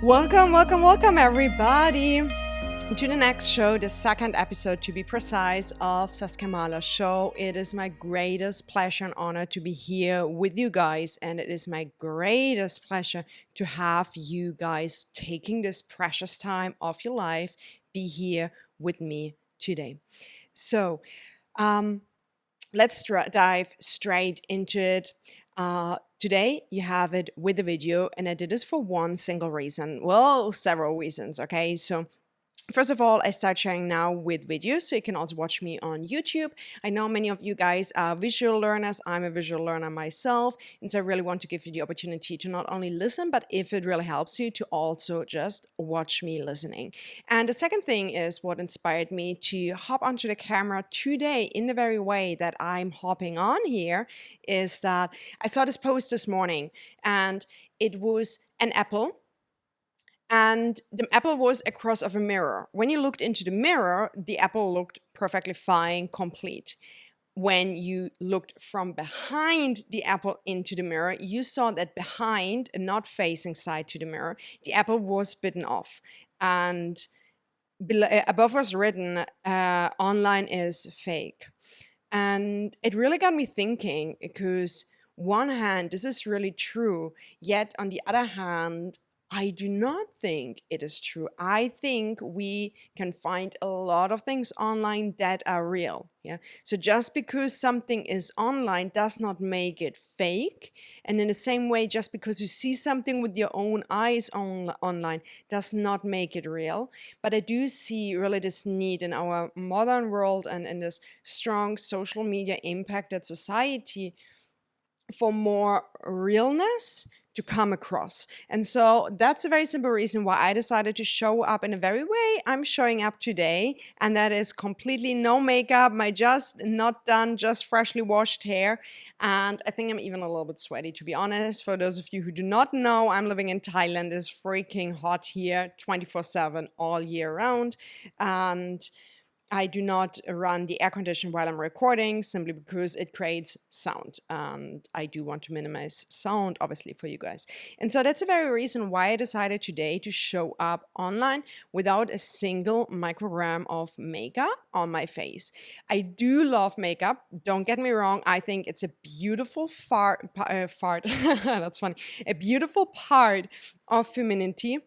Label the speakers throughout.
Speaker 1: Welcome, everybody, to the next show, the second episode, to be precise, of Saskia Mahler Show. It is my greatest pleasure and honor to be here with you guys, and it is my greatest pleasure to have you guys taking this precious time of your life, be here with me today. So, let's dive straight into it. Today, you have it with a video, and I did this for one single reason. Well, several reasons, okay? So, first of all, I start sharing now with videos, so you can also watch me on YouTube. I know many of you guys are visual learners. I'm a visual learner myself, and so I really want to give you the opportunity to not only listen, but if it really helps you, to also just watch me listening. And the second thing is what inspired me to hop onto the camera today in the very way that I'm hopping on here is that I saw this post this morning, and it was an apple. And the apple was across of a mirror. When you looked into the mirror, the apple looked perfectly fine, complete. When you looked from behind the apple into the mirror, you saw that behind, and not facing side to the mirror, the apple was bitten off. And above was written, online is fake. And it really got me thinking, because one hand, this is really true, yet on the other hand, I do not think it is true. I think we can find a lot of things online that are real. Yeah. So just because something is online does not make it fake. And in the same way, just because you see something with your own eyes online does not make it real. But I do see really this need in our modern world and in this strong social media impacted society for more realness to come across. And so that's a very simple reason why I decided to show up in a very way I'm showing up today. And that is completely no makeup, my just not done, just freshly washed hair. And I think I'm even a little bit sweaty, to be honest. For those of you who do not know, I'm living in Thailand. It's freaking hot here 24/7 all year round. And I do not run the air conditioner while I'm recording, simply because it creates sound. And I do want to minimize sound, obviously, for you guys. And so that's the very reason why I decided today to show up online without a single microgram of makeup on my face. I do love makeup. Don't get me wrong. I think it's a beautiful fart. That's funny. A beautiful part of femininity.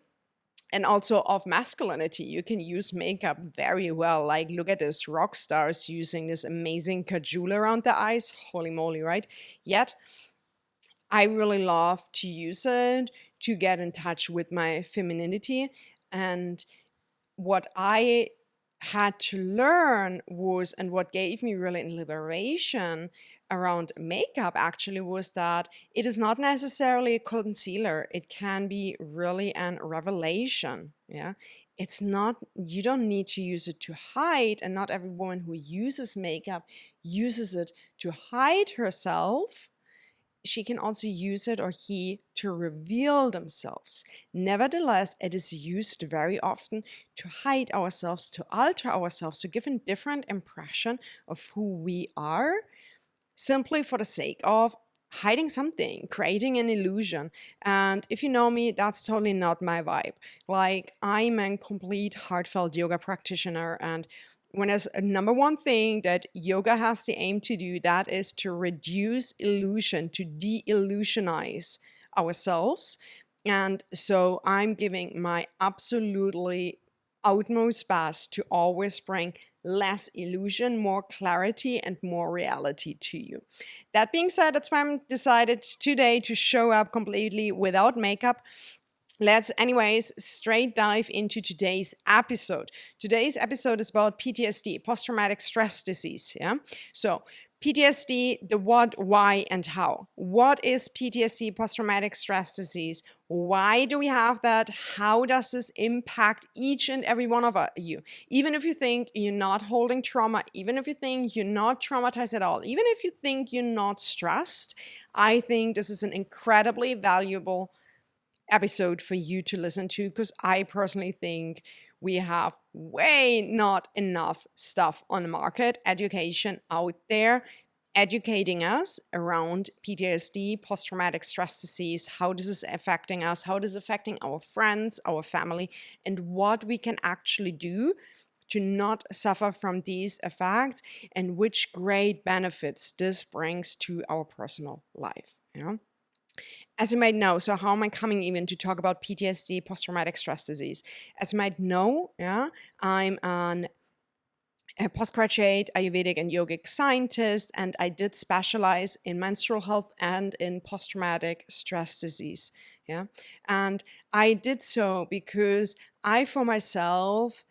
Speaker 1: And also of masculinity. You can use makeup very well. Like, look at this rock stars using this amazing kajal around the eyes. Holy moly, right? Yet, I really love to use it to get in touch with my femininity. And what I had to learn was, and what gave me really liberation around makeup actually, was that it is not necessarily a concealer. It can be really an revelation. Yeah. It's not, you don't need to use it to hide, and not every woman who uses makeup uses it to hide herself. She can also use it, or he, to reveal themselves. Nevertheless, it is used very often to hide ourselves, to alter ourselves, to give a different impression of who we are, simply for the sake of hiding something, creating an illusion. And if you know me, that's totally not my vibe. Like, I'm a complete heartfelt yoga practitioner, and when there's a number one thing that yoga has the aim to do, that is to reduce illusion, to de-illusionize ourselves. And so I'm giving my absolutely utmost best to always bring less illusion, more clarity, and more reality to you. That being said, that's why I'm decided today to show up completely without makeup. Let's anyways straight dive into today's episode. Today's episode is about PTSD, post-traumatic stress disease. Yeah. So PTSD, the what, why, and how. What is PTSD, post-traumatic stress disease? Why do we have that? How does this impact each and every one of you? Even if you think you're not holding trauma, even if you think you're not traumatized at all, even if you think you're not stressed, I think this is an incredibly valuable episode for you to listen to, because I personally think we have way not enough stuff on the market, education out there, educating us around PTSD, post-traumatic stress disease, how this is affecting us, how this is affecting our friends, our family, and what we can actually do to not suffer from these effects, and which great benefits this brings to our personal life. As you might know, so how am I coming even to talk about PTSD, post-traumatic stress disease? As you might know, I'm a postgraduate Ayurvedic and yogic scientist, and I did specialize in menstrual health and in post-traumatic stress disease. And I did so because I, for myself,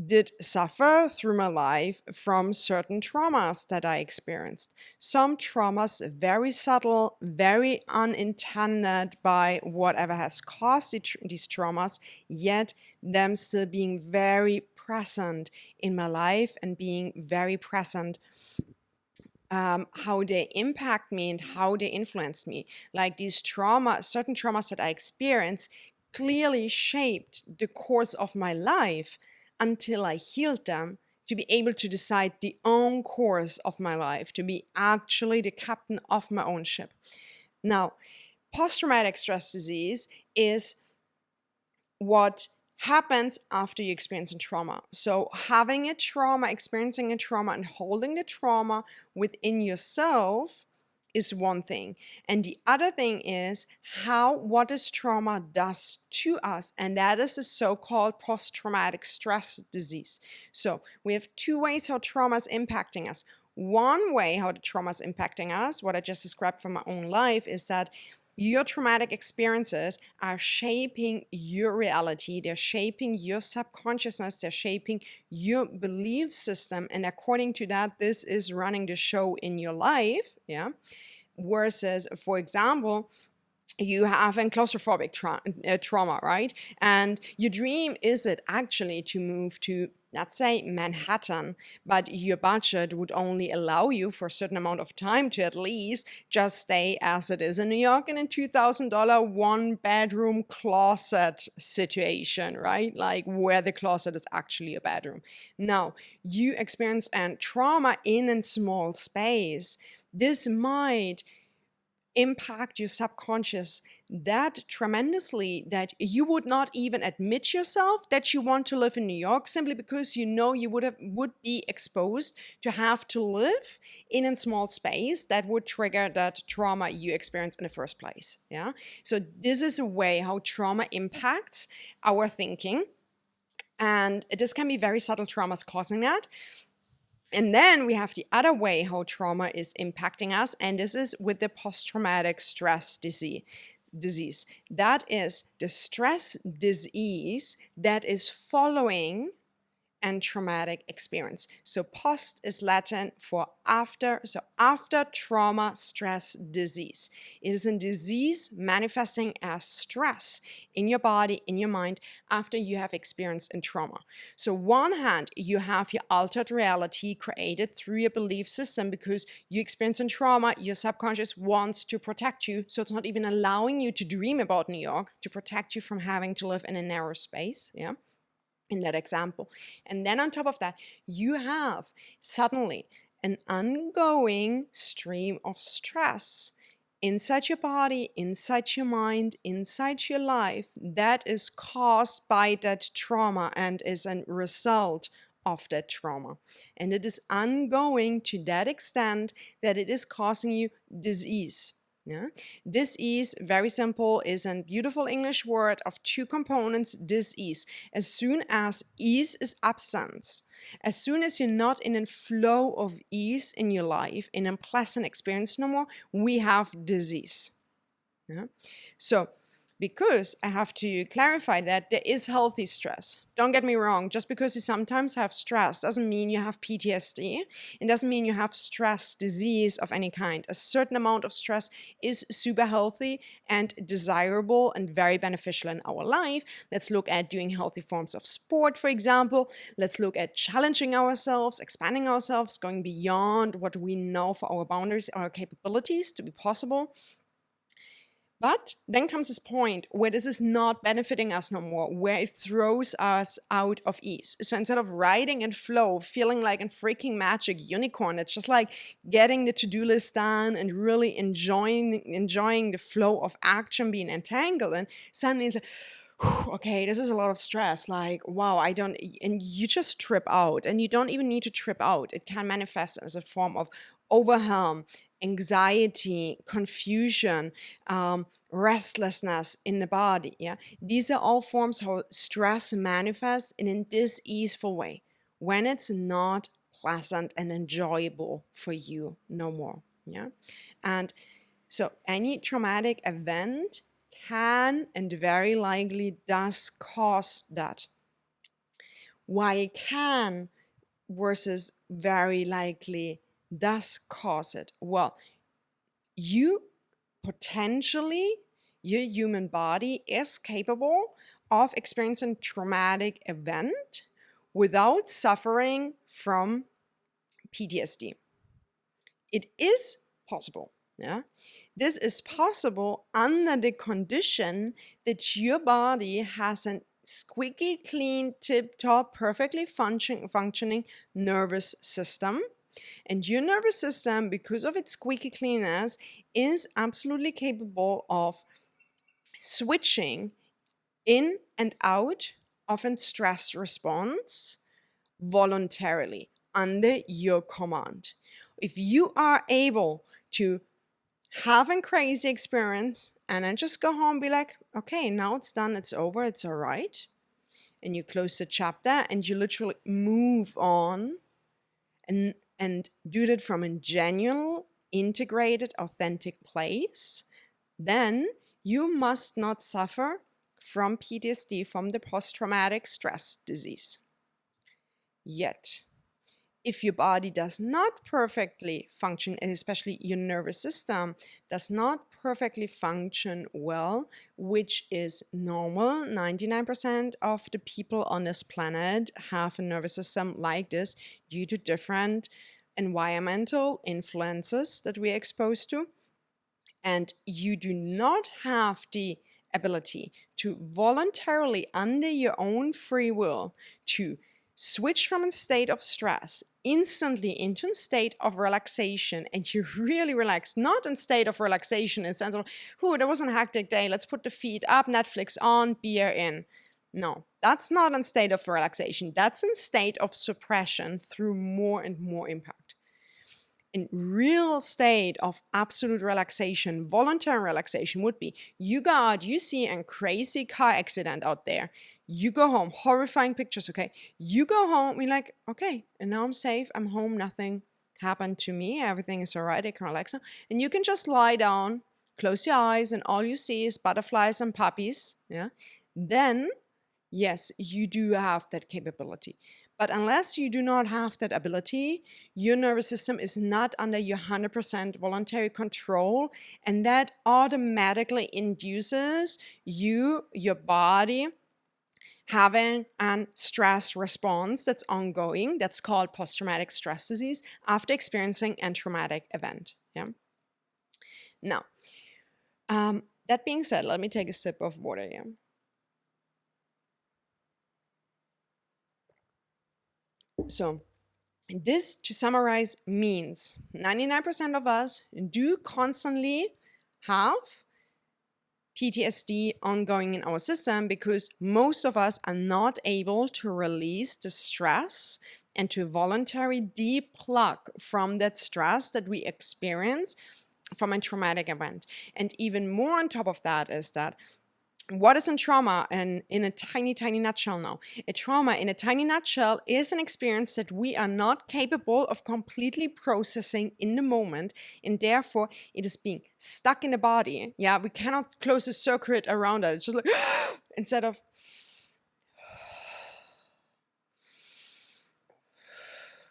Speaker 1: did suffer through my life from certain traumas that I experienced. Some traumas very subtle, very unintended by whatever has caused these traumas, yet them still being very present in my life and being very present, how they impact me and how they influence me. Like these certain traumas that I experienced clearly shaped the course of my life until I healed them, to be able to decide the own course of my life, to be actually the captain of my own ship. Now, post-traumatic stress disease is what happens after you experience a trauma. So having a trauma, experiencing a trauma, and holding the trauma within yourself is one thing. And the other thing is what this trauma does to us. And that is the so-called post-traumatic stress disease. So we have two ways how trauma is impacting us. One way how the trauma is impacting us, what I just described from my own life, is that your traumatic experiences are shaping your reality. They're shaping your subconsciousness. They're shaping your belief system. And according to that, this is running the show in your life. Versus, for example, you have a claustrophobic trauma, right? And your dream is it actually to move to, let's say, Manhattan, but your budget would only allow you for a certain amount of time to at least just stay as it is in New York in a $2,000 one-bedroom closet situation, right? Like where the closet is actually a bedroom. Now, you experience a trauma in a small space. This might impact your subconscious that tremendously that you would not even admit yourself that you want to live in New York, simply because you know you would be exposed to have to live in a small space that would trigger that trauma you experienced in the first place. So this is a way how trauma impacts our thinking, and this can be very subtle traumas causing that. And then we have the other way how trauma is impacting us, and this is with the post-traumatic stress disease. That is the stress disease that is following and traumatic experience. So post is Latin for after. So after trauma stress disease. It is a disease manifesting as stress in your body, in your mind, after you have experienced a trauma. So one hand, you have your altered reality created through your belief system because you experience a trauma, your subconscious wants to protect you. So it's not even allowing you to dream about New York, to protect you from having to live in a narrow space. In that example. And then on top of that, you have suddenly an ongoing stream of stress inside your body, inside your mind, inside your life that is caused by that trauma and is a result of that trauma. And it is ongoing to that extent that it is causing you disease. Disease, very simple, is a beautiful English word of two components, dis-ease. As soon as ease is absent, as soon as you're not in a flow of ease in your life, in a pleasant experience no more, we have disease. So, because I have to clarify that there is healthy stress. Don't get me wrong, just because you sometimes have stress doesn't mean you have PTSD. It doesn't mean you have stress disease of any kind. A certain amount of stress is super healthy and desirable and very beneficial in our life. Let's look at doing healthy forms of sport, for example. Let's look at challenging ourselves, expanding ourselves, going beyond what we know for our boundaries, our capabilities to be possible. But then comes this point where this is not benefiting us no more, where it throws us out of ease. So instead of riding in flow, feeling like a freaking magic unicorn, it's just like getting the to-do list done and really enjoying the flow of action being entangled. And suddenly it's like, okay, this is a lot of stress. Like, wow, and you just trip out, and you don't even need to trip out. It can manifest as a form of overwhelm, anxiety, confusion, restlessness in the body. Yeah, these are all forms how stress manifests in a diseaseful way when it's not pleasant and enjoyable for you no more. Yeah, and so any traumatic event can and very likely does cause that. Why it can versus very likely does cause it. Well, you potentially, your human body is capable of experiencing traumatic event without suffering from PTSD. It is possible. Yeah. This is possible under the condition that your body has a squeaky clean, tip-top, perfectly functioning nervous system. And your nervous system, because of its squeaky cleanness, is absolutely capable of switching in and out of a stress response voluntarily under your command. If you are able to have a crazy experience and then just go home and be like, okay, now it's done, it's over, it's all right, and you close the chapter and you literally move on and do that from a genuine, integrated, authentic place, then you must not suffer from PTSD, from the post-traumatic stress disease. Yet, if your body does not perfectly function, and especially your nervous system does not perfectly function well, which is normal, 99% of the people on this planet have a nervous system like this due to different environmental influences that we are exposed to, and you do not have the ability to voluntarily, under your own free will, to switch from a state of stress instantly into a state of relaxation, and you really relax, not in state of relaxation in the sense of, oh, there was a hectic day, let's put the feet up, Netflix on, beer in. No, that's not a state of relaxation. That's a state of suppression through more and more impact. In real state of absolute relaxation, voluntary relaxation would be, you go out, you see a crazy car accident out there, you go home, horrifying pictures, okay? You go home, you're like, okay, and now I'm safe, I'm home, nothing happened to me, everything is all right, I can relax now. And you can just lie down, close your eyes, and all you see is butterflies and puppies, yeah? Then, yes, you do have that capability. But unless you do not have that ability, your nervous system is not under your 100% voluntary control, and that automatically induces your body having a stress response that's ongoing, that's called post-traumatic stress disease, after experiencing a traumatic event. Yeah. Now, that being said, let me take a sip of water here. So, this, to summarize, means 99% of us do constantly have PTSD ongoing in our system because most of us are not able to release the stress and to voluntarily deplug from that stress that we experience from a traumatic event. And even more on top of that is that what is a trauma? And in a tiny, tiny nutshell now, a trauma in a tiny nutshell is an experience that we are not capable of completely processing in the moment, and therefore it is being stuck in the body. Yeah, we cannot close a circuit around it. It's just like, instead of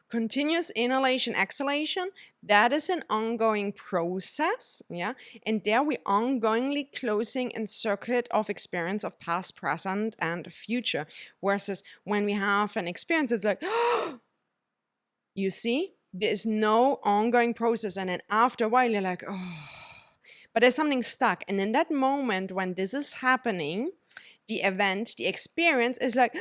Speaker 1: continuous inhalation, exhalation, that is an ongoing process, yeah? And there we ongoingly closing a circuit of experience of past, present, and future. Versus when we have an experience, it's like, you see, there is no ongoing process. And then after a while, you're like, oh. but there's something stuck. And in that moment when this is happening, the event, the experience is like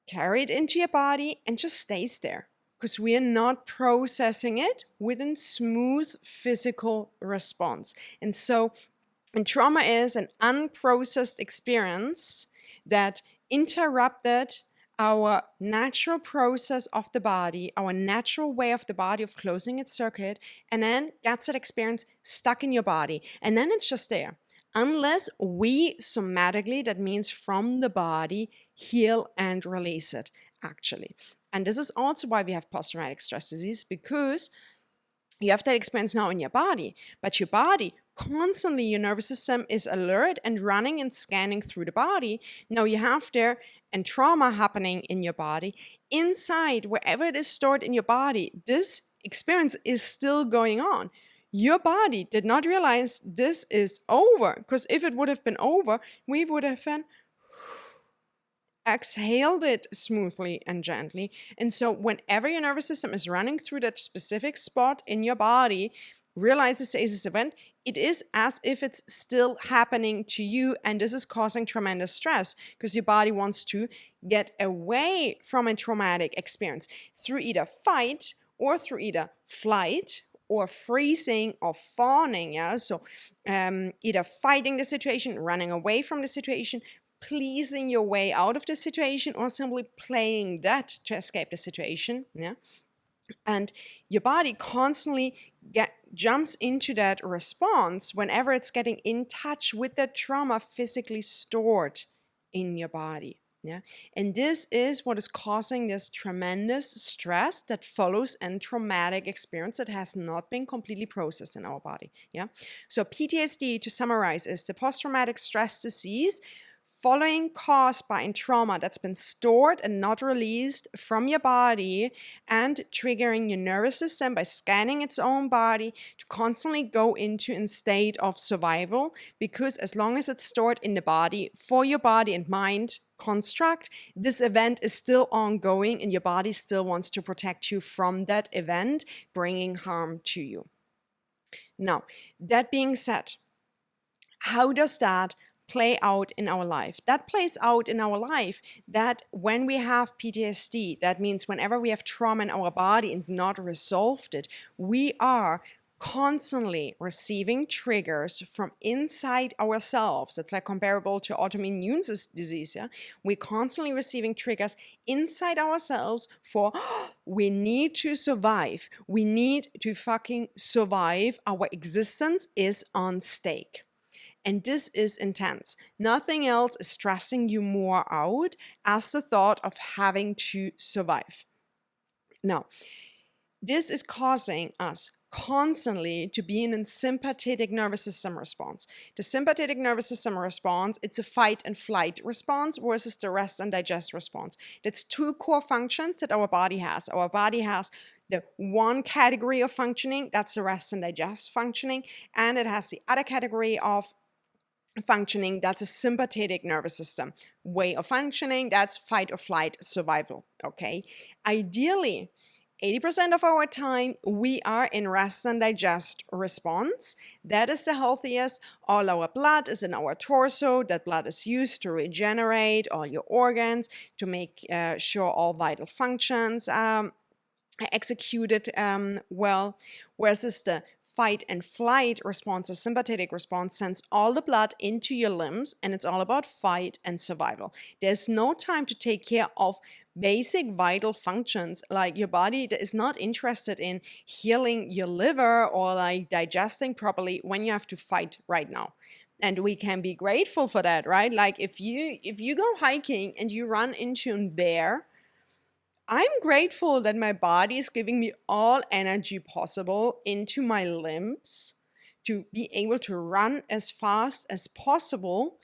Speaker 1: carried into your body and just stays there because we are not processing it within smooth physical response. And trauma is an unprocessed experience that interrupted our natural process of the body, our natural way of the body of closing its circuit, and then gets that experience stuck in your body. And then it's just there. Unless we somatically, that means from the body, heal and release it, actually. And this is also why we have post-traumatic stress disease, because you have that experience now in your body, but your body constantly, your nervous system is alert and running and scanning through the body. Now you have there and trauma happening in your body. Inside, wherever it is stored in your body, this experience is still going on. Your body did not realize this is over, because if it would have been over, we would have been exhaled it smoothly and gently. And so whenever your nervous system is running through that specific spot in your body, realizes there is this event, it is as if it's still happening to you, and this is causing tremendous stress because your body wants to get away from a traumatic experience through either fight or through either flight or freezing or fawning. So either fighting the situation, running away from the situation, pleasing your way out of the situation, or simply playing that to escape the situation. And your body constantly jumps into that response whenever it's getting in touch with the trauma physically stored in your body. And this is what is causing this tremendous stress that follows a traumatic experience that has not been completely processed in our body. So PTSD, to summarize, is the post-traumatic stress disease following caused by a trauma that's been stored and not released from your body, and triggering your nervous system by scanning its own body to constantly go into a state of survival, because as long as it's stored in the body for your body and mind construct, this event is still ongoing and your body still wants to protect you from that event bringing harm to you. Now, that being said, how does that play out in our life? That plays out in our life that when we have PTSD, that means whenever we have trauma in our body and not resolved it, we are constantly receiving triggers from inside ourselves. It's like comparable to autoimmune disease. We're constantly receiving triggers inside ourselves for we need to survive. We need to fucking survive. Our existence is on stake. And this is intense. Nothing else is stressing you more out as the thought of having to survive. Now, this is causing us constantly to be in a sympathetic nervous system response. The sympathetic nervous system response, it's a fight and flight response versus the rest and digest response. That's two core functions that our body has. Our body has the one category of functioning, that's the rest and digest functioning, and it has the other category of functioning, that's a sympathetic nervous system way of functioning, that's fight or flight survival. Okay, ideally 80% of our time we are in rest and digest response. That is the healthiest. All our blood is in our torso. That blood is used to regenerate all your organs, to make sure all vital functions executed well, whereas the fight and flight response, a sympathetic response, sends all the blood into your limbs, and it's all about fight and survival. There's no time to take care of basic vital functions. Like your body is not interested in healing your liver or like digesting properly when you have to fight right now. And we can be grateful for that, right? Like if you go hiking and you run into a bear, I'm grateful that my body is giving me all energy possible into my limbs to be able to run as fast as possible.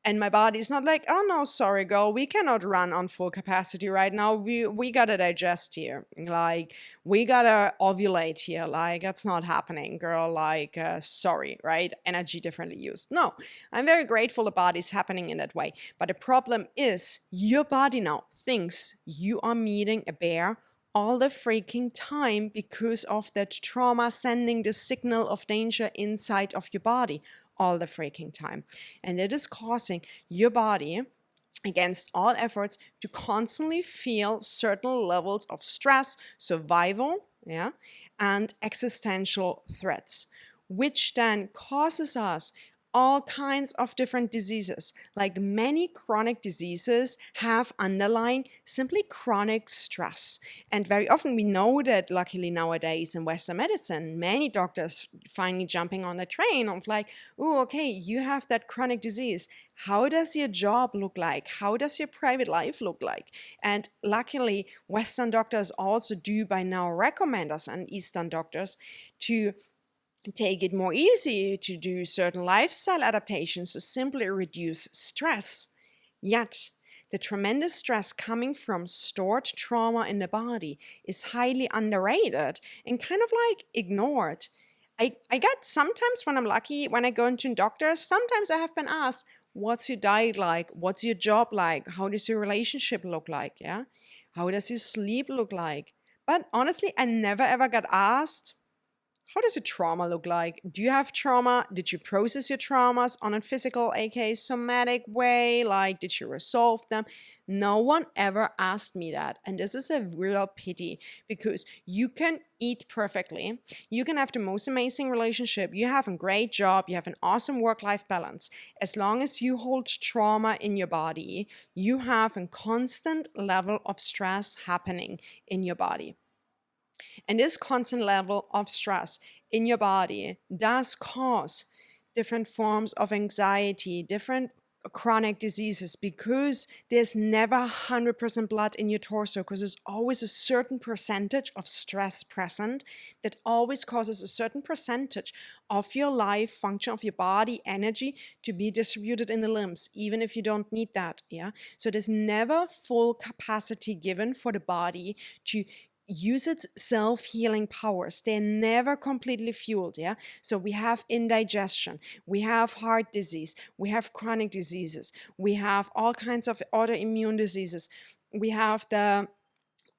Speaker 1: And my body is not like, oh no, sorry girl, we cannot run on full capacity right now. We gotta digest here. Like, we gotta ovulate here. Like, that's not happening, girl. Like, sorry, right? Energy differently used. No, I'm very grateful the body's happening in that way. But the problem is your body now thinks you are meeting a bear all the freaking time because of that trauma sending the signal of danger inside of your body all the freaking time. And it is causing your body, against all efforts, to constantly feel certain levels of stress, survival, yeah, and existential threats, which then causes us all kinds of different diseases. Like many chronic diseases have underlying simply chronic stress. And very often we know that, luckily nowadays in Western medicine, many doctors finally jumping on the train of like, oh, okay, you have that chronic disease. How does your job look like? How does your private life look like? And luckily, Western doctors also do by now recommend us, and Eastern doctors, to take it more easy, to do certain lifestyle adaptations to simply reduce stress. Yet, the tremendous stress coming from stored trauma in the body is highly underrated and kind of like ignored. I get sometimes, when I'm lucky, when I go into doctors, sometimes I have been asked, what's your diet like? What's your job like? How does your relationship look like? Yeah. How does your sleep look like? But honestly, I never ever got asked, how does your trauma look like? Do you have trauma? Did you process your traumas on a physical, aka somatic way? Like, did you resolve them? No one ever asked me that. And this is a real pity, because you can eat perfectly. You can have the most amazing relationship. You have a great job. You have an awesome work-life balance. As long as you hold trauma in your body, you have a constant level of stress happening in your body. And this constant level of stress in your body does cause different forms of anxiety, different chronic diseases, because there's never 100% blood in your torso, because there's always a certain percentage of stress present that always causes a certain percentage of your life function, of your body energy, to be distributed in the limbs, even if you don't need that. Yeah. So there's never full capacity given for the body to use its self-healing powers. They're never completely fueled. Yeah. So we have indigestion, we have heart disease, we have chronic diseases, we have all kinds of autoimmune diseases, we have the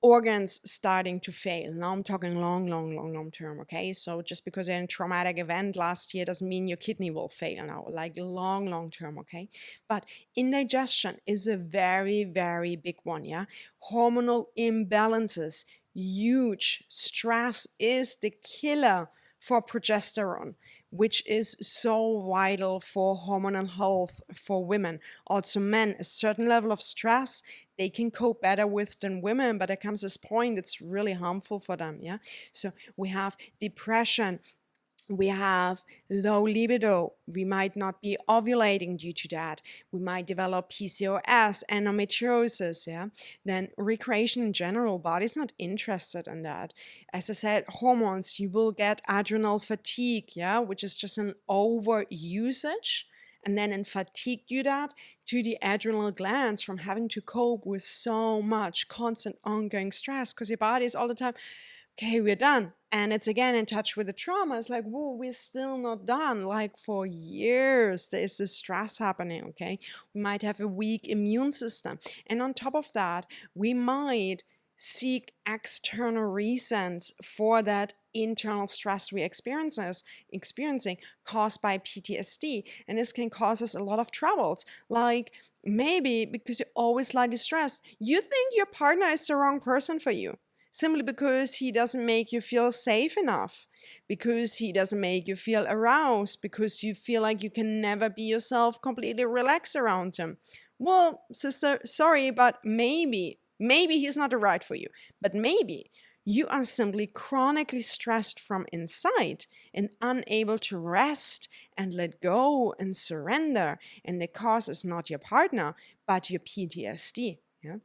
Speaker 1: organs starting to fail. Now I'm talking long term, okay? So just because you're in a traumatic event last year doesn't mean your kidney will fail now, like long term, okay? But indigestion is a very big one, yeah? Hormonal imbalances, huge. Stress is the killer for progesterone, which is so vital for hormonal health for women. Also men, a certain level of stress they can cope better with than women, but there comes this point it's really harmful for them. Yeah. So we have depression, we have low libido, we might not be ovulating due to that, we might develop PCOS, endometriosis. Yeah. Then recreation in general, body's not interested in that. As I said, hormones, you will get adrenal fatigue, yeah, which is just an over usage, and then in fatigue you that to the adrenal glands from having to cope with so much constant ongoing stress, because your body is all the time, okay, we're done. And it's again in touch with the trauma. It's like, whoa, we're still not done. Like for years, there's this stress happening, okay? We might have a weak immune system. And on top of that, we might seek external reasons for that internal stress we're experiencing caused by PTSD. And this can cause us a lot of troubles. Like maybe because you're always slightly stressed, you think your partner is the wrong person for you, simply because he doesn't make you feel safe enough, because he doesn't make you feel aroused, because you feel like you can never be yourself completely relaxed around him. Well, sister, sorry, but maybe he's not the right for you. But maybe you are simply chronically stressed from inside and unable to rest and let go and surrender. And the cause is not your partner, but your PTSD. Yeah.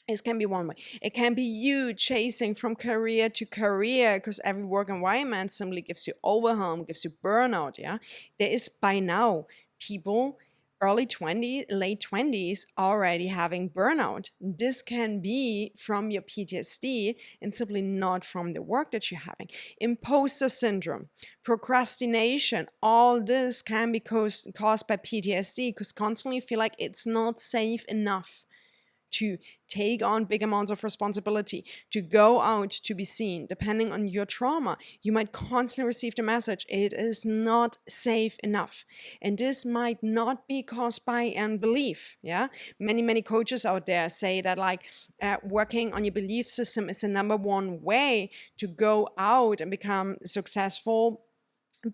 Speaker 1: This can be one way. It can be you chasing from career to career because every work environment simply gives you overwhelm, gives you burnout. Yeah. There is by now people early 20s, late 20s already having burnout. This can be from your PTSD and simply not from the work that you're having. Imposter syndrome, procrastination, all this can be caused by PTSD, because constantly feel like it's not safe enough to take on big amounts of responsibility, to go out, to be seen. Depending on your trauma, you might constantly receive the message, it is not safe enough. And this might not be caused by unbelief. Yeah. Many coaches out there say that like working on your belief system is the number one way to go out and become successful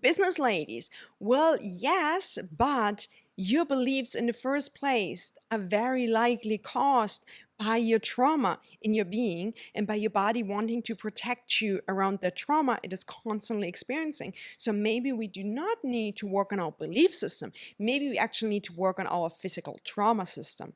Speaker 1: business ladies. Well, yes, but your beliefs in the first place are very likely caused by your trauma in your being and by your body wanting to protect you around the trauma it is constantly experiencing. So maybe we do not need to work on our belief system. Maybe we actually need to work on our physical trauma system.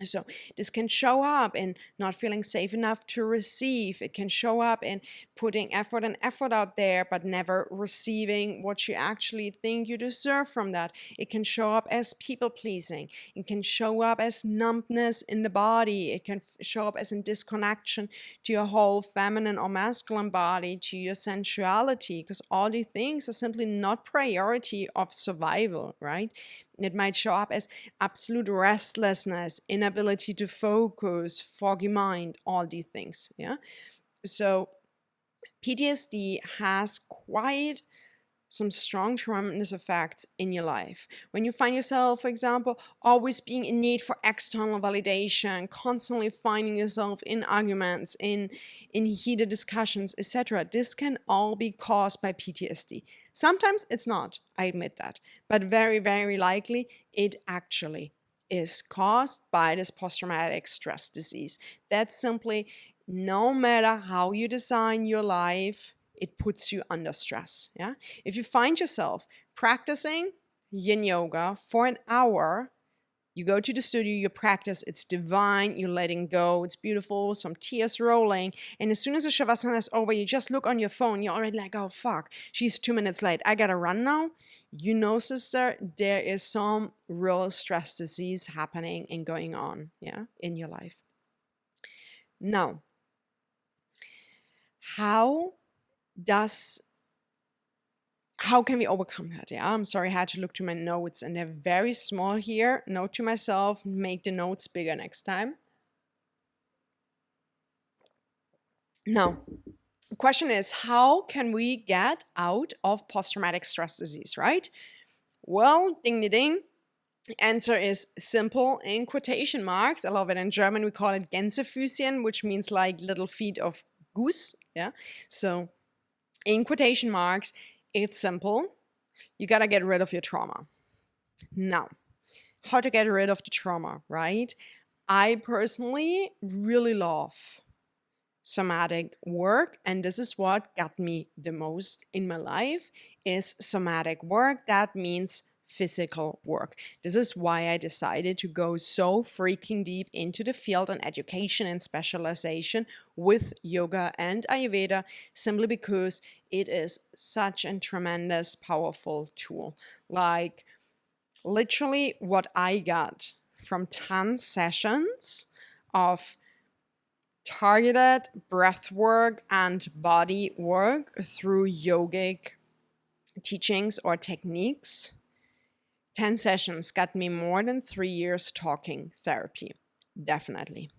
Speaker 1: So this can show up in not feeling safe enough to receive. It can show up in putting effort out there, but never receiving what you actually think you deserve from that. It can show up as people pleasing. It can show up as numbness in the body. It can show up as a disconnection to your whole feminine or masculine body, to your sensuality, because all these things are simply not priority of survival, right? It might show up as absolute restlessness, inability to focus, foggy mind, all these things. Yeah. So PTSD has quite some strong tremendous effects in your life. When you find yourself, for example, always being in need for external validation, constantly finding yourself in arguments, in heated discussions, etc., this can all be caused by PTSD. Sometimes it's not, I admit that, but very likely it actually is caused by this post-traumatic stress disease. That's simply, no matter how you design your life, it puts you under stress. Yeah. If you find yourself practicing Yin Yoga for an hour, you go to the studio, you practice, it's divine, you're letting go, it's beautiful, some tears rolling. And as soon as the Shavasana is over, you just look on your phone, you're already like, oh fuck, she's 2 minutes late, I gotta run now. You know, sister, there is some real stress disease happening and going on, yeah, in your life. Now, how can we overcome that? Yeah, I'm sorry, I had to look to my notes and they're very small here. Note to myself, make the notes bigger next time. Now, the question is, how can we get out of post-traumatic stress disease, right? Well, ding ding ding. Answer is simple in quotation marks. I love it. In German, we call it Gänsefüßchen, which means like little feet of goose. Yeah. So in quotation marks, it's simple. You got to get rid of your trauma. Now, how to get rid of the trauma, right? I personally really love somatic work, and this is what got me the most in my life is somatic work. That means physical work. This is why I decided to go so freaking deep into the field and education and specialization with yoga and Ayurveda, simply because it is such a tremendous, powerful tool. Like literally what I got from 10 sessions of targeted breath work and body work through yogic teachings or techniques. 10 sessions got me more than 3 years talking therapy. Definitely.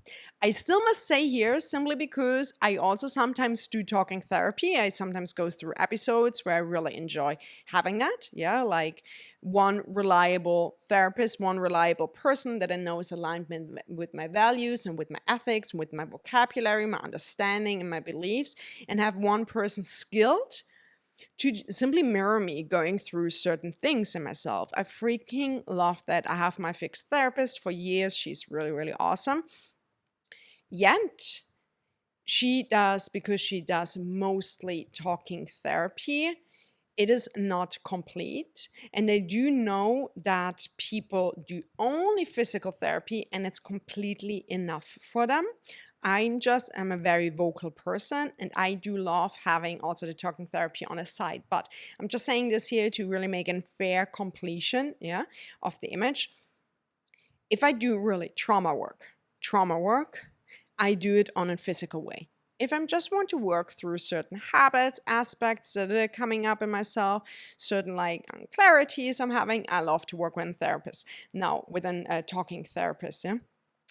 Speaker 1: I still must say here, simply because I also sometimes do talking therapy. I sometimes go through episodes where I really enjoy having that. Yeah, like one reliable therapist, one reliable person that I know is aligned with my values and with my ethics, with my vocabulary, my understanding, and my beliefs, and have one person skilled to simply mirror me going through certain things in myself. I freaking love that. I have my fixed therapist for years. She's really awesome. Yet, because she does mostly talking therapy, it is not complete. And I do know that people do only physical therapy and it's completely enough for them. I just am a very vocal person and I do love having also the talking therapy on a side. But I'm just saying this here to really make a fair completion, yeah, of the image. If I do really trauma work, I do it on a physical way. If I just want to work through certain habits, aspects that are coming up in myself, certain like clarities I'm having, I love to work with a therapist. Now, with a talking therapist, yeah.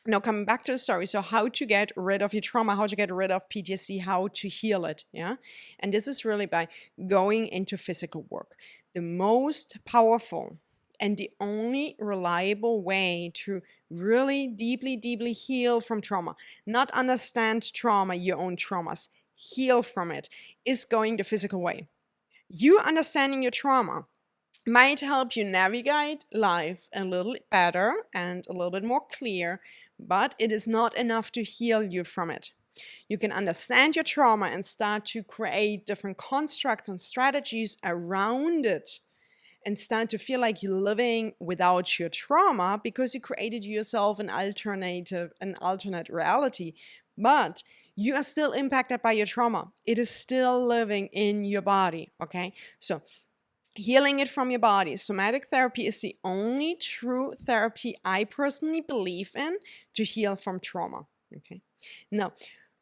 Speaker 1: Now, coming back to the story, so how to get rid of your trauma, how to get rid of PTSD, how to heal it, yeah? And this is really by going into physical work. The most powerful and the only reliable way to really deeply, deeply heal from trauma, not understand trauma, your own traumas, heal from it, is going the physical way. You understanding your trauma might help you navigate life a little better and a little bit more clear, but it is not enough to heal you from it. You can understand your trauma and start to create different constructs and strategies around it and start to feel like you're living without your trauma because you created yourself an alternate reality. But you are still impacted by your trauma. It is still living in your body, okay? So healing it from your body. Somatic therapy is the only true therapy I personally believe in to heal from trauma. Okay. Now,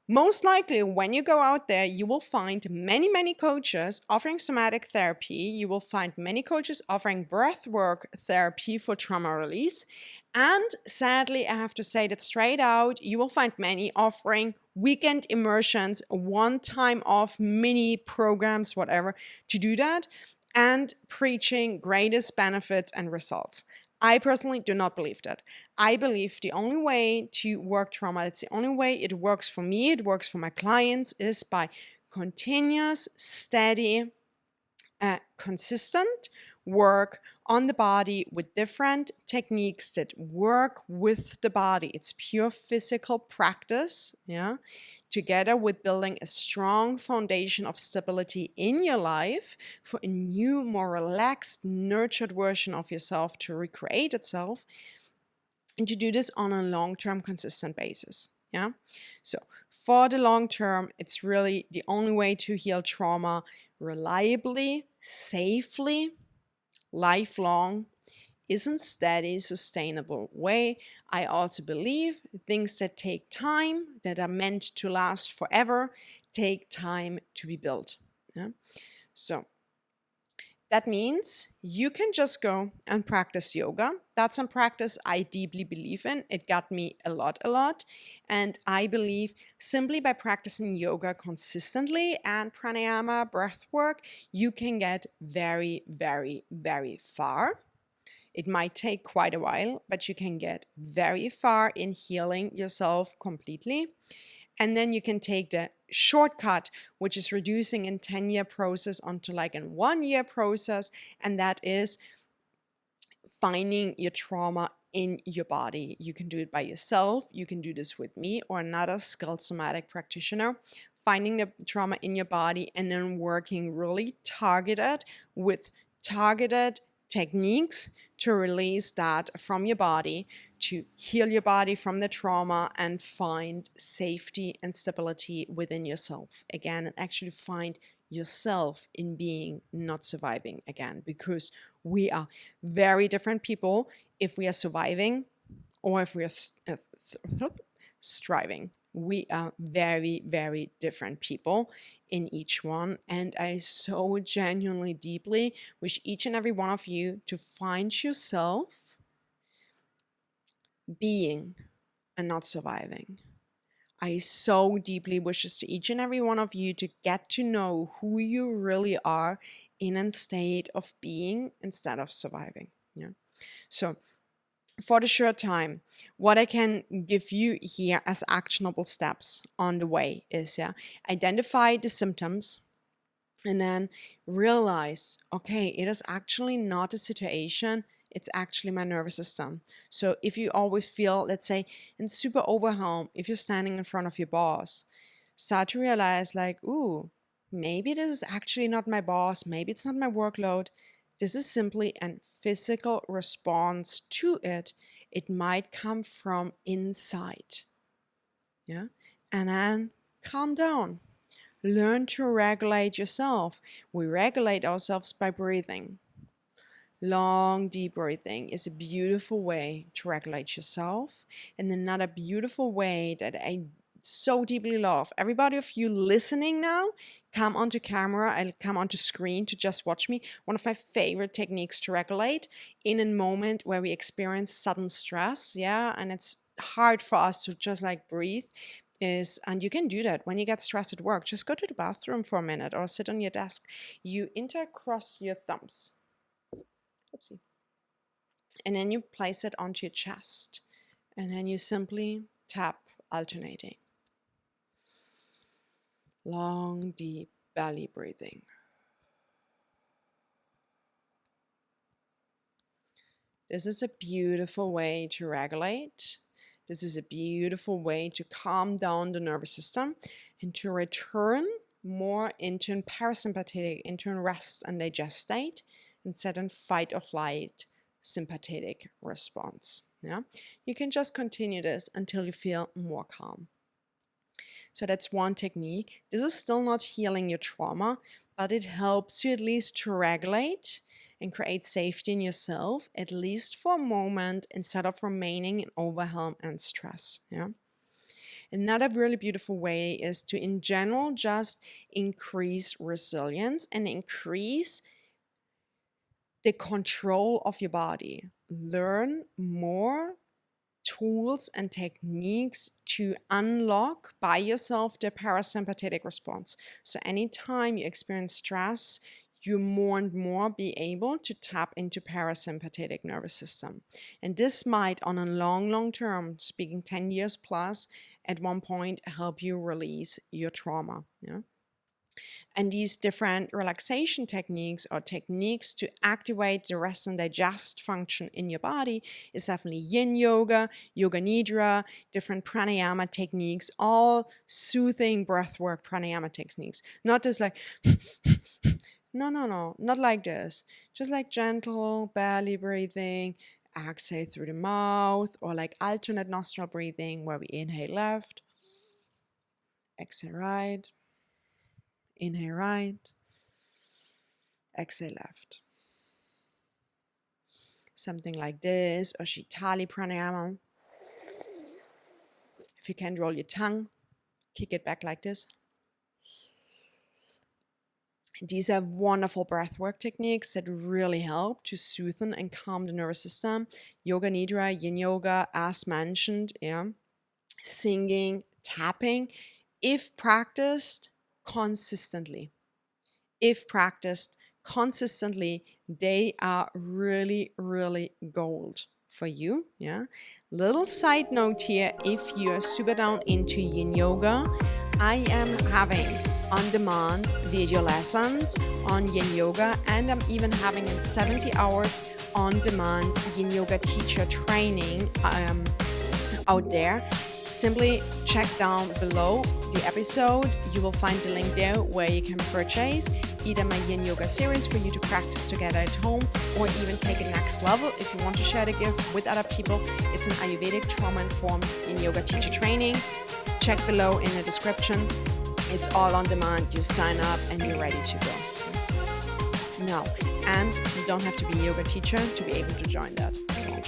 Speaker 1: most likely, when you go out there, you will find many, many coaches offering somatic therapy. You will find many coaches offering breathwork therapy for trauma release. And sadly, I have to say that straight out, you will find many offering weekend immersions, one time off mini programs, whatever, to do that, and preaching greatest benefits and results. I personally do not believe that. I believe the only way to work trauma, it's the only way it works for me, it works for my clients, is by continuous, steady, consistent work on the body with different techniques that work with the body. It's pure physical practice, yeah, together with building a strong foundation of stability in your life for a new, more relaxed, nurtured version of yourself to recreate itself, and to do this on a long-term, consistent basis. Yeah. So for the long term, it's really the only way to heal trauma reliably, safely, lifelong, isn't steady, sustainable way. I also believe things that take time, that are meant to last forever, take time to be built. Yeah? So that means you can just go and practice yoga. That's a practice I deeply believe in. It got me a lot. And I believe simply by practicing yoga consistently and pranayama, breath work, you can get very, very, very far. It might take quite a while, but you can get very far in healing yourself completely. And then you can take the shortcut, which is reducing in 10-year process onto like a 1-year process. And that is finding your trauma in your body. You can do it by yourself. You can do this with me or another skilled somatic practitioner. Finding the trauma in your body and then working really targeted with targeted techniques to release that from your body, to heal your body from the trauma and find safety and stability within yourself again, and actually find yourself in being not surviving again, because we are very different people if we are surviving or if we are striving. We are very, very different people in each one. And I so genuinely, deeply wish each and every one of you to find yourself being and not surviving. I so deeply wish this to each and every one of you to get to know who you really are in a state of being instead of surviving. Yeah. So for the short time, what I can give you here as actionable steps on the way is, identify the symptoms and then realize, okay, it is actually not a situation, it's actually my nervous system. So if you always feel, let's say, in super overwhelm, if you're standing in front of your boss, start to realize like, ooh, maybe this is actually not my boss, maybe it's not my workload. This is simply a physical response to it. It might come from inside. Yeah. And then calm down. Learn to regulate yourself. We regulate ourselves by breathing. Long, deep breathing is a beautiful way to regulate yourself. And another beautiful way that I so deeply love. Everybody of you listening now, come onto camera and come onto screen to just watch me. One of my favorite techniques to regulate in a moment where we experience sudden stress, and it's hard for us to just like breathe is, and you can do that when you get stressed at work, just go to the bathroom for a minute or sit on your desk. You intercross your thumbs. Oopsie. And then you place it onto your chest. And then you simply tap, alternating. Long, deep belly breathing. This is a beautiful way to regulate. This is a beautiful way to calm down the nervous system and to return more into a parasympathetic, into a rest and digest state, instead of fight or flight sympathetic response. Yeah, you can just continue this until you feel more calm. So that's one technique. This is still not healing your trauma, but it helps you at least to regulate and create safety in yourself, at least for a moment, instead of remaining in overwhelm and stress. Yeah. Another really beautiful way is to, in general, just increase resilience and increase the control of your body. Learn more tools and techniques to unlock by yourself the parasympathetic response. So anytime you experience stress, you more and more be able to tap into parasympathetic nervous system. And this might, on a long term, speaking 10 years plus, at one point help you release your trauma. Yeah. And these different relaxation techniques or techniques to activate the rest and digest function in your body is definitely Yin Yoga, Yoga Nidra, different pranayama techniques, all soothing breathwork pranayama techniques. Not just like, no, not like this. Just like gentle belly breathing, exhale through the mouth, or like alternate nostril breathing where we inhale left, exhale right. Inhale right, exhale left. Something like this, or Shitali pranayama. If you can't roll your tongue, kick it back like this. These are wonderful breathwork techniques that really help to soothe and calm the nervous system. Yoga Nidra, Yin Yoga, as mentioned, yeah. Singing, tapping, if practiced consistently. If practiced consistently, they are really gold for you. Yeah. Little side note here, if you're super down into Yin Yoga, I am having on-demand video lessons on Yin Yoga, and I'm even having in 70 hours on-demand Yin Yoga teacher training out there. Simply check down below the episode. You will find the link there where you can purchase either my Yin Yoga series for you to practice together at home, or even take it next level if you want to share the gift with other people. It's an Ayurvedic trauma-informed Yin Yoga teacher training. Check below in the description. It's all on demand. You sign up and you're ready to go. No, and you don't have to be a yoga teacher to be able to join that as well.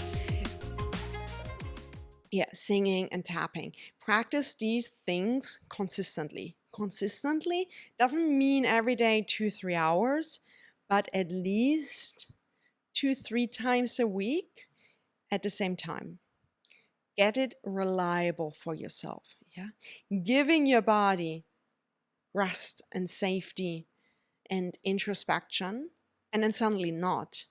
Speaker 1: Yeah, singing and tapping. Practice these things consistently. Consistently doesn't mean every day 2-3 hours, but at least 2-3 times a week at the same time. Get it reliable for yourself. Yeah, giving your body rest and safety and introspection, and then suddenly not,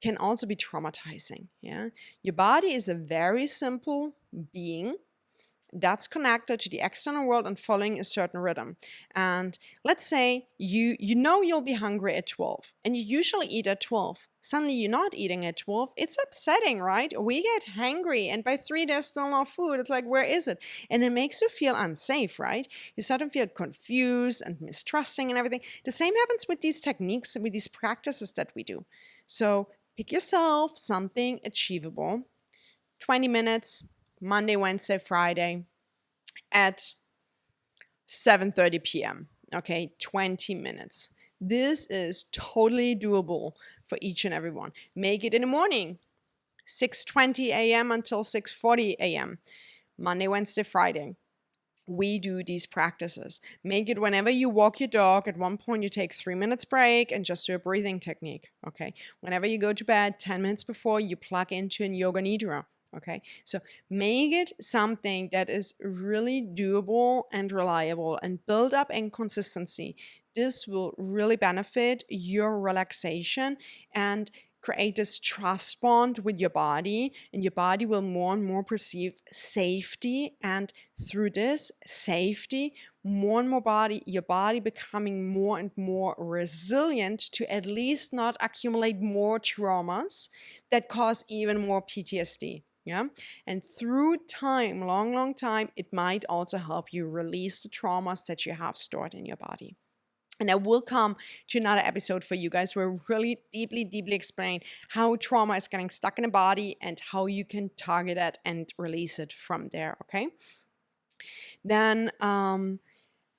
Speaker 1: can also be traumatizing. Yeah, your body is a very simple being that's connected to the external world and following a certain rhythm. And let's say you know you'll be hungry at 12 and you usually eat at 12. Suddenly you're not eating at 12. It's upsetting, right? We get hangry and by 3 there's still no food. It's like, where is it? And it makes you feel unsafe, right? You start to feel confused and mistrusting and everything. The same happens with these techniques, with these practices that we do. So pick yourself something achievable. 20 minutes, Monday, Wednesday, Friday at 7:30 p.m. Okay, 20 minutes. This is totally doable for each and every one. Make it in the morning, 6:20 a.m. until 6:40 a.m. Monday, Wednesday, Friday. We do these practices. Make it whenever you walk your dog. At one point, you take 3 minutes break and just do a breathing technique. Okay. Whenever you go to bed, 10 minutes before, you plug into a Yoga Nidra. Okay, so make it something that is really doable and reliable and build up in consistency. This will really benefit your relaxation and create this trust bond with your body, and your body will more and more perceive safety, and through this safety, more and more your body becoming more and more resilient to at least not accumulate more traumas that cause even more PTSD. Yeah. And through time, long, long time, it might also help you release the traumas that you have stored in your body. And I will come to another episode for you guys where I really deeply, deeply explain how trauma is getting stuck in the body and how you can target it and release it from there. Okay. Then,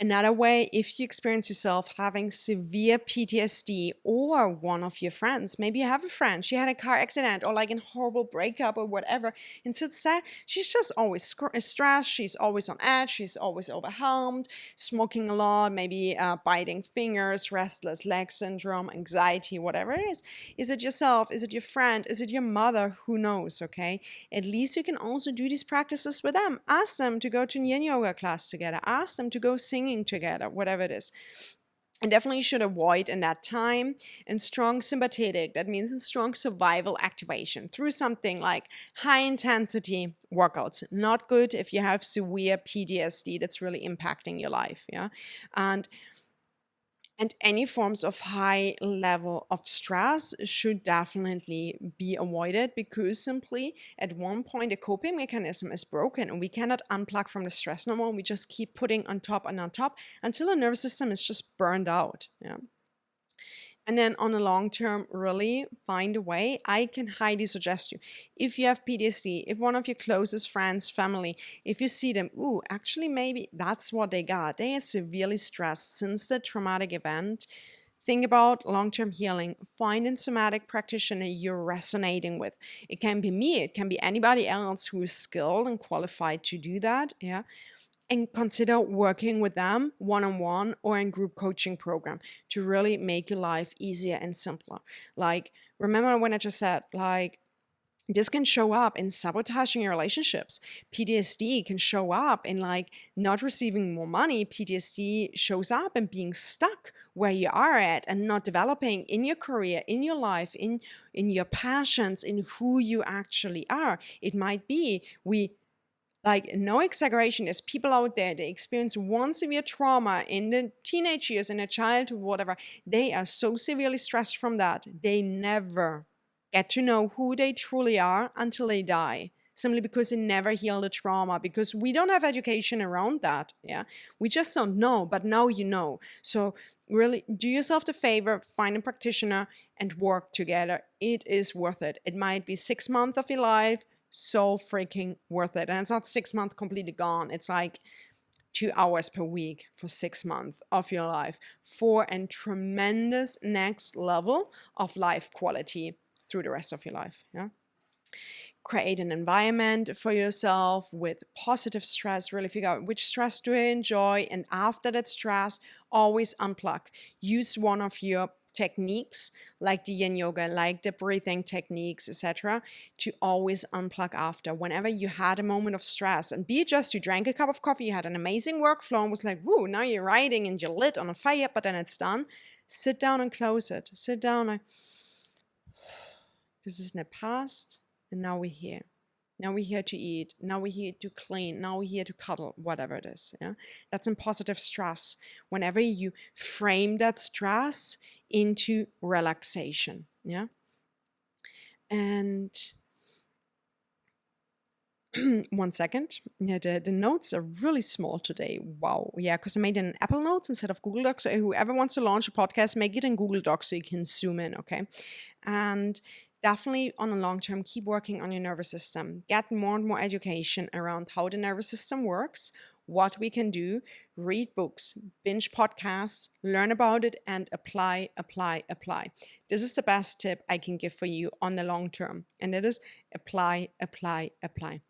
Speaker 1: another way, if you experience yourself having severe PTSD, or one of your friends, maybe you have a friend, she had a car accident or like a horrible breakup or whatever, and so sad, she's just always stressed, she's always on edge, she's always overwhelmed, smoking a lot, maybe biting fingers, restless leg syndrome, anxiety, whatever it is. Is it yourself? Is it your friend? Is it your mother? Who knows, okay? At least you can also do these practices with them. Ask them to go to a Yin Yoga class together. Ask them to go singing together, whatever it is. And definitely should avoid in that time. And strong sympathetic, that means a strong survival activation through something like high intensity workouts. Not good if you have severe PTSD that's really impacting your life. Yeah. And any forms of high level of stress should definitely be avoided, because simply at one point the coping mechanism is broken and we cannot unplug from the stress no more. We just keep putting on top and on top until the nervous system is just burned out. Yeah. And then on the long term, really find a way. I can highly suggest you, if you have PTSD, if one of your closest friends, family, if you see them, ooh, actually maybe that's what they got. They are severely stressed since the traumatic event. Think about long-term healing. Find a somatic practitioner you're resonating with. It can be me, it can be anybody else who is skilled and qualified to do that. Yeah. And consider working with them one-on-one or in group coaching program to really make your life easier and simpler. Like, remember when I just said, like, this can show up in sabotaging your relationships. PTSD can show up in like not receiving more money. PTSD shows up in being stuck where you are at and not developing in your career, in your life, in your passions, in who you actually are. It might be like, no exaggeration, there's people out there, they experience one severe trauma in the teenage years, in a childhood, whatever. They are so severely stressed from that, they never get to know who they truly are until they die. Simply because they never heal the trauma, because we don't have education around that. Yeah, we just don't know, but now you know. So really do yourself the favor, find a practitioner and work together. It is worth it. It might be 6 months of your life, so freaking worth it. And it's not 6 months completely gone. It's like 2 hours per week for 6 months of your life for a tremendous next level of life quality through the rest of your life. Yeah. Create an environment for yourself with positive stress. Really figure out which stress do I enjoy, and after that stress, always unplug. Use one of your techniques like the Yin Yoga, like the breathing techniques, etc., to always unplug after. Whenever you had a moment of stress, and be it just you drank a cup of coffee, you had an amazing workflow and was like, woo, now you're writing and you're lit on a fire, but then it's done. Sit down and close it. Sit down. This is in the past, and now we're here. Now we're here to eat. Now we're here to clean. Now we're here to cuddle, whatever it is. Yeah, that's in positive stress. Whenever you frame that stress into relaxation. Yeah, and 1 second. Yeah, the notes are really small today. Wow. Yeah, because I made it in Apple Notes instead of Google Docs. So whoever wants to launch a podcast, make it in Google Docs so you can zoom in. Okay, and definitely on a long term, keep working on your nervous system. Get more and more education around how the nervous system works, what we can do, read books, binge podcasts, learn about it, and apply, apply, apply. This is the best tip I can give for you on the long term, and it is apply, apply, apply.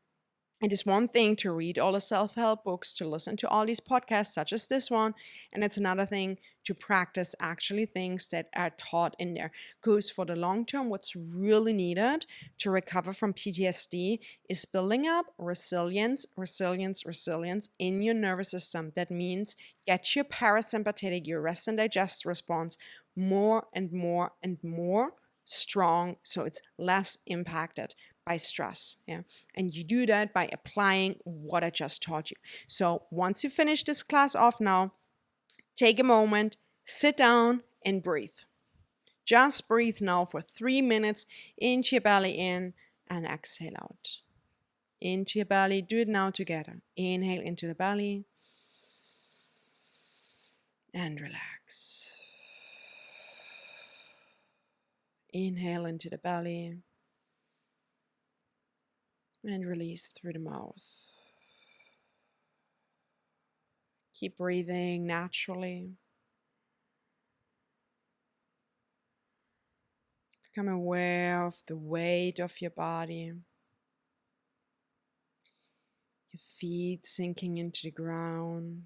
Speaker 1: It is one thing to read all the self help books, to listen to all these podcasts, such as this one, and it's another thing to practice actually things that are taught in there. Because for the long term, what's really needed to recover from PTSD is building up resilience in your nervous system. That means get your parasympathetic, your rest and digest response more and more and more strong so it's less impacted by stress. Yeah. And you do that by applying what I just taught you. So once you finish this class off now, take a moment, sit down and breathe. Just breathe now for 3 minutes into your belly in and exhale out. Into your belly, do it now together. Inhale into the belly and relax. Inhale into the belly and release through the mouth. Keep breathing naturally. Become aware of the weight of your body. Your feet sinking into the ground.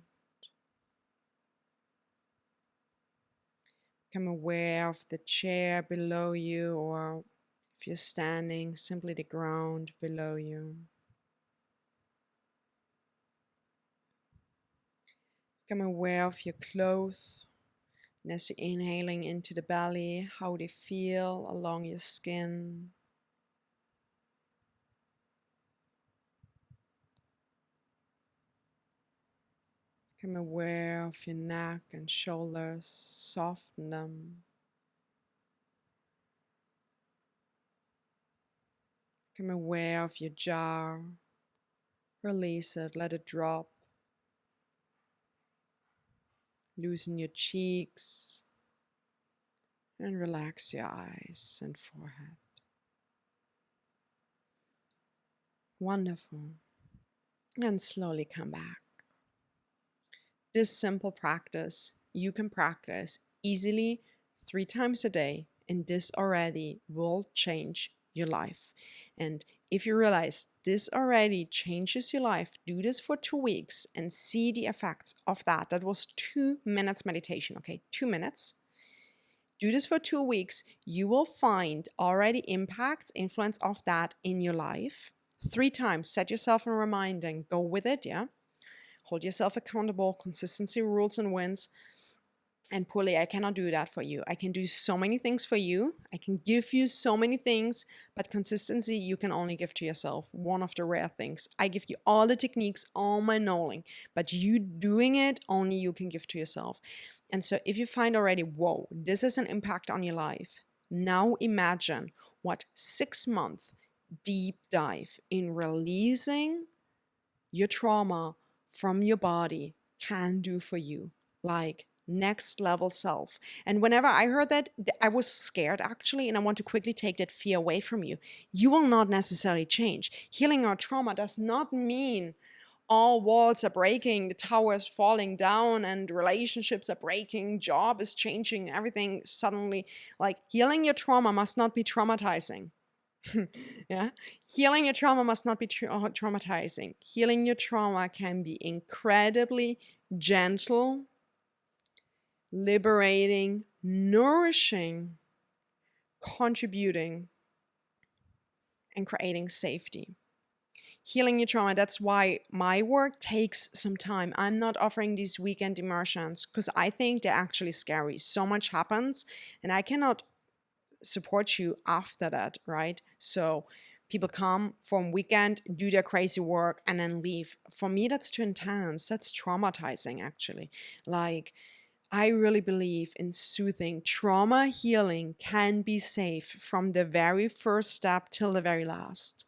Speaker 1: Become aware of the chair below you, or if you're standing, simply the ground below you. Become aware of your clothes. And as you're inhaling into the belly, how they feel along your skin. Become aware of your neck and shoulders. Soften them. Become aware of your jaw. Release it, let it drop. Loosen your cheeks and relax your eyes and forehead. Wonderful. And slowly come back. This simple practice you can practice easily 3 times a day, and this already will change your life. And if you realize this already changes your life, do this for 2 weeks and see the effects of that. That was 2 minutes meditation, okay? 2 minutes. Do this for 2 weeks. You will find already impacts, influence of that in your life. 3 times, set yourself a reminder and go with it, yeah? Hold yourself accountable, consistency, rules, and wins. And poorly, I cannot do that for you. I can do so many things for you. I can give you so many things, but consistency you can only give to yourself. One of the rare things. I give you all the techniques, all my knowing, but you doing it, only you can give to yourself. And so if you find already, whoa, this has an impact on your life. Now imagine what 6-month deep dive in releasing your trauma from your body can do for you. Like next level self. And whenever I heard that, I was scared actually, and I want to quickly take that fear away from you. You will not necessarily change. Healing our trauma does not mean all walls are breaking, the tower is falling down, and relationships are breaking, job is changing, everything suddenly. Like healing your trauma must not be traumatizing. Yeah, healing your trauma must not be traumatizing. Healing your trauma can be incredibly gentle, liberating, nourishing, contributing, and creating safety. Healing your trauma, that's why my work takes some time. I'm not offering these weekend immersions because I think they're actually scary. So much happens and I cannot support you after that, right? So people come from weekend, do their crazy work, and then leave. For me, that's too intense. That's traumatizing, actually. Like, I really believe in soothing. Trauma healing can be safe from the very first step till the very last.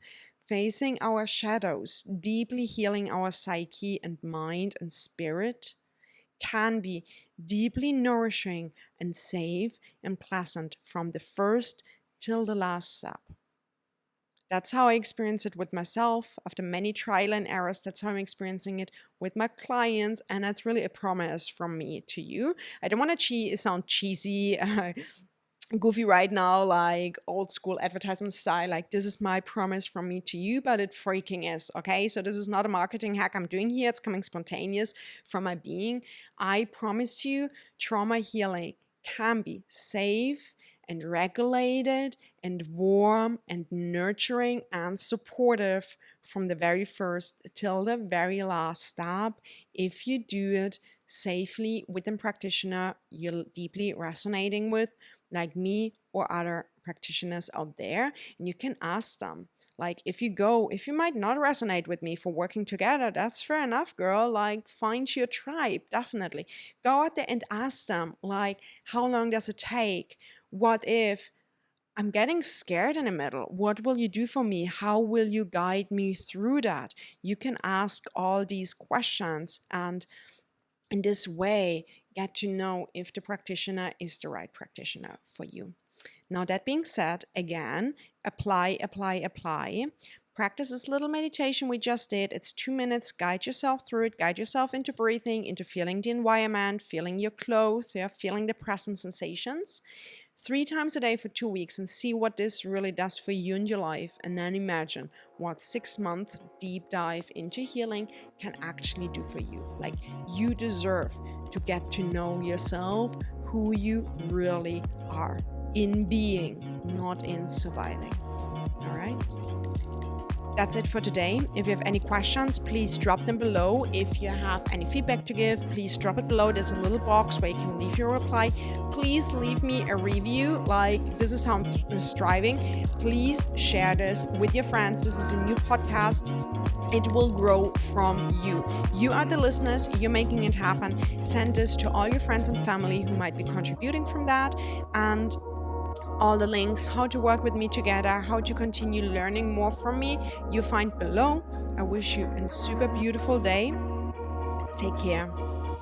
Speaker 1: Facing our shadows, deeply healing our psyche and mind and spirit can be deeply nourishing and safe and pleasant from the first till the last step. That's how I experience it with myself after many trial and errors. That's how I'm experiencing it with my clients. And that's really a promise from me to you. I don't want to sound cheesy. goofy right now, like old school advertisement style, like this is my promise from me to you, but it freaking is. Okay, so this is not a marketing hack I'm doing here, it's coming spontaneous from my being. I promise you, trauma healing can be safe and regulated and warm and nurturing and supportive from the very first till the very last step, if you do it safely with a practitioner you're deeply resonating with, like me or other practitioners out there. And you can ask them, like, if you might not resonate with me for working together, that's fair enough, girl. Like, find your tribe. Definitely go out there and ask them, like, how long does it take? What if I'm getting scared in the middle? What will you do for me? How will you guide me through that? You can ask all these questions, and in this way get to know if the practitioner is the right practitioner for you. Now, that being said, again, apply, apply, apply. Practice this little meditation we just did. It's 2 minutes. Guide yourself through it. Guide yourself into breathing, into feeling the environment, feeling your clothes, yeah, feeling the present sensations. 3 times a day for 2 weeks, and see what this really does for you in your life. And then imagine what 6 month deep dive into healing can actually do for you. Like, you deserve to get to know yourself, who you really are in being, not in surviving. All right? That's it for today. If you have any questions, please drop them below. If you have any feedback to give, please drop it below. There's a little box where you can leave your reply. Please leave me a review. Like, this is how I'm striving. Please share this with your friends. This is a new podcast. It will grow from you. You are the listeners. You're making it happen. Send this to all your friends and family who might be contributing from that. And all the links, how to work with me together, how to continue learning more from me, you find below. I wish you a super beautiful day. Take care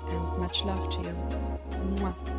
Speaker 1: and much love to you. Mwah.